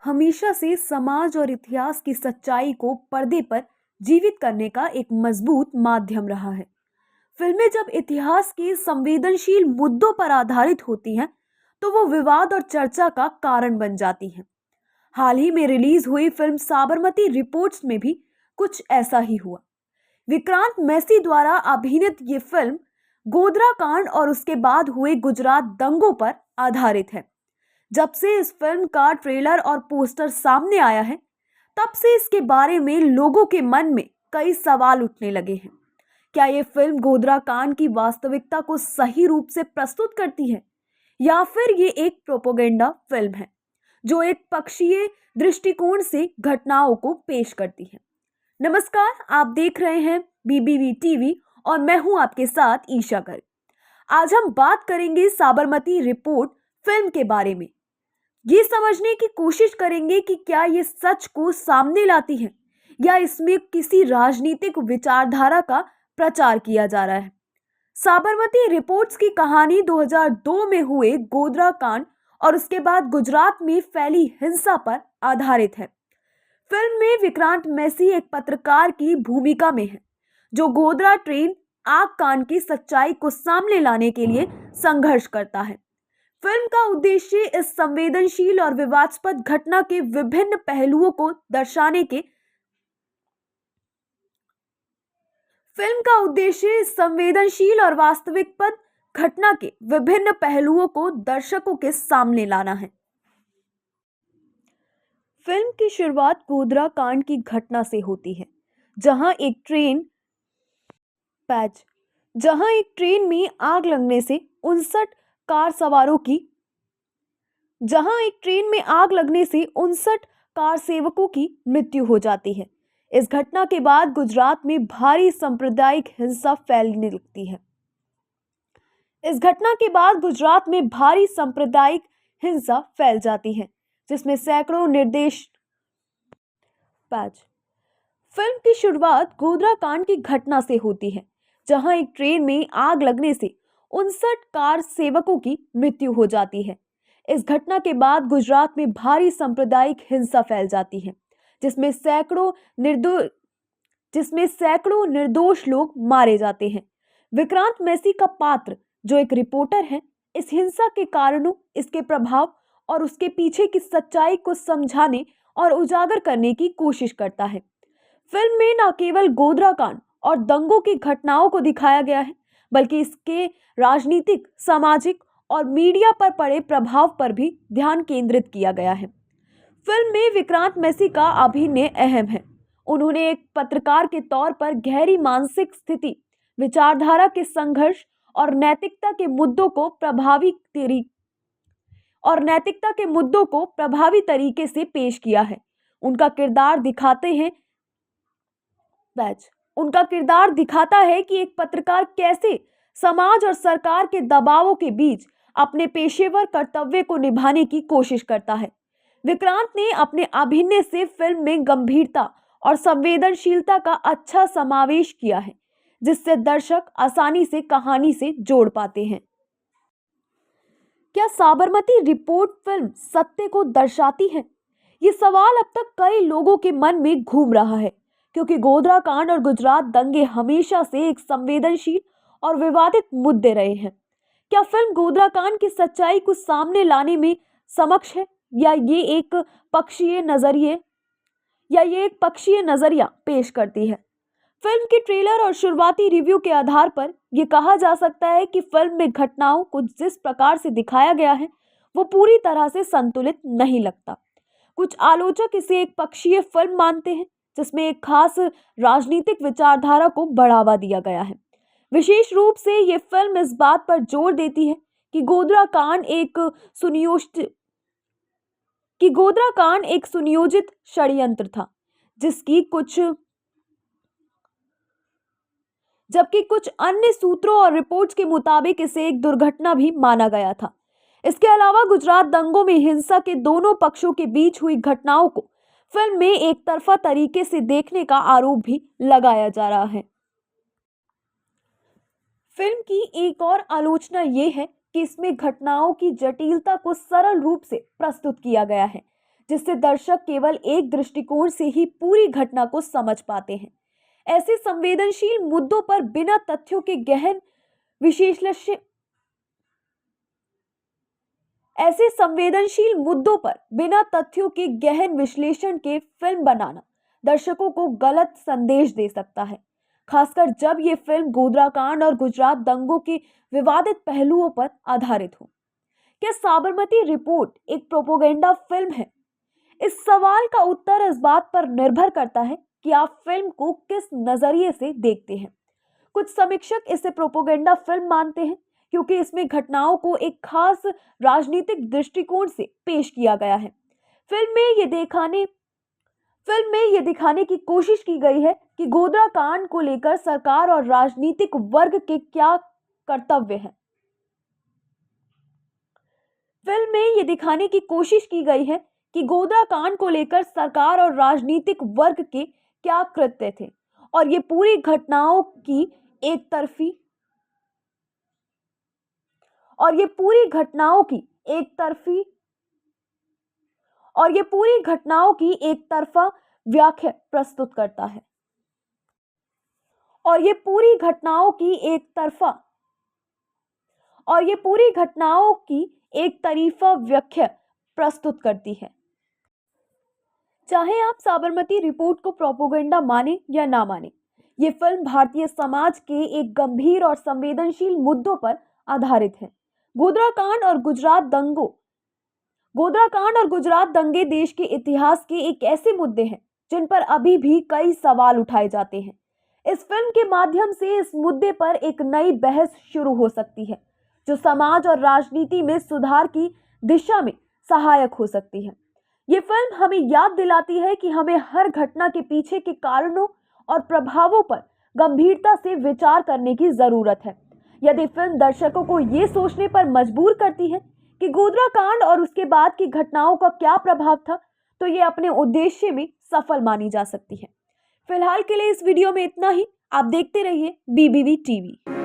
हमेशा से समाज और इतिहास की सच्चाई को पर्दे पर जीवित करने का एक मजबूत माध्यम रहा है। फिल्में जब इतिहास के संवेदनशील मुद्दों पर आधारित होती हैं, तो वो विवाद और चर्चा का कारण बन जाती हैं। हाल ही में रिलीज हुई फिल्म साबरमती रिपोर्ट्स में भी कुछ ऐसा ही हुआ। विक्रांत मैसी द्वारा अभिनीत ये फिल्म गोधरा कांड और उसके बाद हुए गुजरात दंगों पर आधारित है। जब से इस फिल्म का ट्रेलर और पोस्टर सामने आया है, तब से इसके बारे में लोगों के मन में कई सवाल उठने लगे हैं। क्या ये फिल्म गोधरा कांड की वास्तविकता को सही रूप से प्रस्तुत करती है, या फिर ये एक प्रोपेगेंडा फिल्म है जो एक पक्षीय दृष्टिकोण से घटनाओं को पेश करती है। नमस्कार, आप देख रहे हैं बीबीवी टीवी और मैं हूं आपके साथ ईशा गर्ग। आज हम बात करेंगे साबरमती रिपोर्ट फिल्म के बारे में। ये समझने की कोशिश करेंगे कि क्या ये सच को सामने लाती है या इसमें किसी राजनीतिक विचारधारा का प्रचार किया जा रहा है। साबरमती रिपोर्ट्स की कहानी 2002 में हुए गोधरा कांड और उसके बाद गुजरात में फैली हिंसा पर आधारित है। फिल्म में विक्रांत मैसी एक पत्रकार की भूमिका में है, जो गोधरा ट्रेन आग कांड की सच्चाई को सामने लाने के लिए संघर्ष करता है। फिल्म का उद्देश्य इस संवेदनशील और विवादास्पद घटना के विभिन्न पहलुओं को दर्शाने के फिल्म का उद्देश्य इस संवेदनशील और वास्तविकपद घटना के विभिन्न पहलुओं को दर्शकों के सामने लाना है। फिल्म की शुरुआत गोधरा कांड की घटना से होती है, जहां एक ट्रेन में आग लगने से 59 कार सेवकों की मृत्यु हो जाती है। इस घटना के बाद गुजरात में भारी सांप्रदायिक हिंसा फैल जाती है, जिसमें सैकड़ों फिल्म की शुरुआत गोधरा कांड की घटना से होती है, जहां एक ट्रेन में आग लगने से 59 कार सेवकों की मृत्यु हो जाती है। इस घटना के बाद गुजरात में भारी सांप्रदायिक हिंसा फैल जाती है, जिसमें सैकड़ों निर्दोष लोग मारे जाते हैं। विक्रांत मैसी का पात्र, जो एक रिपोर्टर है, इस हिंसा के कारणों, इसके प्रभाव और उसके पीछे की सच्चाई को समझाने और उजागर करने की कोशिश करता है। फिल्म में न केवल गोधरा कांड और दंगों की घटनाओं को दिखाया गया है, बल्कि इसके राजनीतिक, सामाजिक और मीडिया पर पड़े प्रभाव पर भी ध्यान केंद्रित किया गया है। फिल्म में विक्रांत मैसी का अभिनय अहम है। उन्होंने एक पत्रकार के तौर पर गहरी मानसिक स्थिति, विचारधारा के संघर्ष और नैतिकता के मुद्दों को प्रभावी तरीके से पेश किया है। उनका किरदार दिखाता है कि एक पत्रकार कैसे समाज और सरकार के दबावों के बीच अपने पेशेवर कर्तव्य को निभाने की कोशिश करता है। विक्रांत ने अपने अभिनय से फिल्म में गंभीरता और संवेदनशीलता का अच्छा समावेश किया है, जिससे दर्शक आसानी से कहानी से जोड़ पाते हैं। क्या साबरमती रिपोर्ट फिल्म सत्य को दर्शाती है? ये सवाल अब तक कई लोगों के मन में घूम रहा है, क्योंकि गोधरा कांड और गुजरात दंगे हमेशा से एक संवेदनशील और विवादित मुद्दे रहे हैं। क्या फिल्म गोधरा कांड की सच्चाई को सामने लाने में सक्षम है, या ये एक पक्षीय नजरिया पेश करती है? फिल्म के ट्रेलर और शुरुआती रिव्यू के आधार पर यह कहा जा सकता है कि फिल्म में घटनाओं को जिस प्रकार से दिखाया गया है, वो पूरी तरह से संतुलित नहीं लगता। कुछ आलोचक इसे एक पक्षीय फिल्म मानते हैं, जिसमें एक खास राजनीतिक विचारधारा को बढ़ावा दिया गया है। विशेष रूप से ये फिल्म इस बात पर जोर देती है कि गोधरा कांड एक सुनियोजित षड्यंत्र था, जबकि कुछ अन्य सूत्रों और रिपोर्ट्स के मुताबिक इसे एक दुर्घटना भी माना गया था। इसके अलावा गुजरात दंगों में हिंसा के दोनों पक्षों के बीच हुई घटनाओं को फिल्म में एक तरफा तरीके से देखने का आरोप भी लगाया जा रहा है। फिल्म की एक और आलोचना ये है कि इसमें घटनाओं की जटिलता को सरल रूप से प्रस्तुत किया गया है, जिससे दर्शक केवल एक दृष्टिकोण से ही पूरी घटना को समझ पाते हैं। ऐसे संवेदनशील मुद्दों पर बिना तथ्यों के गहन विश्लेषण ऐसे संवेदनशील मुद्दों पर बिना तथ्यों के गहन विश्लेषण के फिल्म बनाना दर्शकों को गलत संदेश दे सकता है, खासकर जब ये फिल्म गोधराकांड और गुजरात दंगों के विवादित पहलुओं पर आधारित हो। क्या साबरमती रिपोर्ट एक प्रोपेगेंडा फिल्म है? इस सवाल का उत्तर इस बात पर निर्भर करता है कि आप फिल्म को किस नजरिए से देखते हैं। कुछ समीक्षक इसे प्रोपेगेंडा फिल्म मानते हैं क्योंकि इसमें घटनाओं को एक खास राजनीतिक दृष्टिकोण से पेश किया गया है। फिल्म में ये दिखाने की कोशिश की गई है कि गोधरा कांड को लेकर सरकार और राजनीतिक वर्ग के क्या कर्तव्य हैं। फिल्म में ये दिखाने की कोशिश की गई है कि गोधरा कांड को लेकर सरकार और राजनीतिक वर्ग के क्या कृत्य थे और ये पूरी घटनाओं की एक तरफा व्याख्या प्रस्तुत करता है। और ये पूरी घटनाओं की एक तरफा व्याख्या प्रस्तुत करती है। चाहे आप साबरमती रिपोर्ट को प्रोपेगेंडा माने या ना माने, ये फिल्म भारतीय समाज के एक गंभीर और संवेदनशील मुद्दों पर आधारित है। गोधराकांड और गुजरात दंगे देश के इतिहास के एक ऐसे मुद्दे हैं जिन पर अभी भी कई सवाल उठाए जाते हैं। इस फिल्म के माध्यम से इस मुद्दे पर एक नई बहस शुरू हो सकती है जो समाज और राजनीति में सुधार की दिशा में सहायक हो सकती है। ये फिल्म हमें याद दिलाती है कि हमें हर घटना के पीछे के कारणों और प्रभावों पर गंभीरता से विचार करने की जरूरत है। यदि फिल्म दर्शकों को ये सोचने पर मजबूर करती है कि गोधरा कांड और उसके बाद की घटनाओं का क्या प्रभाव था, तो ये अपने उद्देश्य में सफल मानी जा सकती है। फिलहाल के लिए इस वीडियो में इतना ही। आप देखते रहिए BBV TV।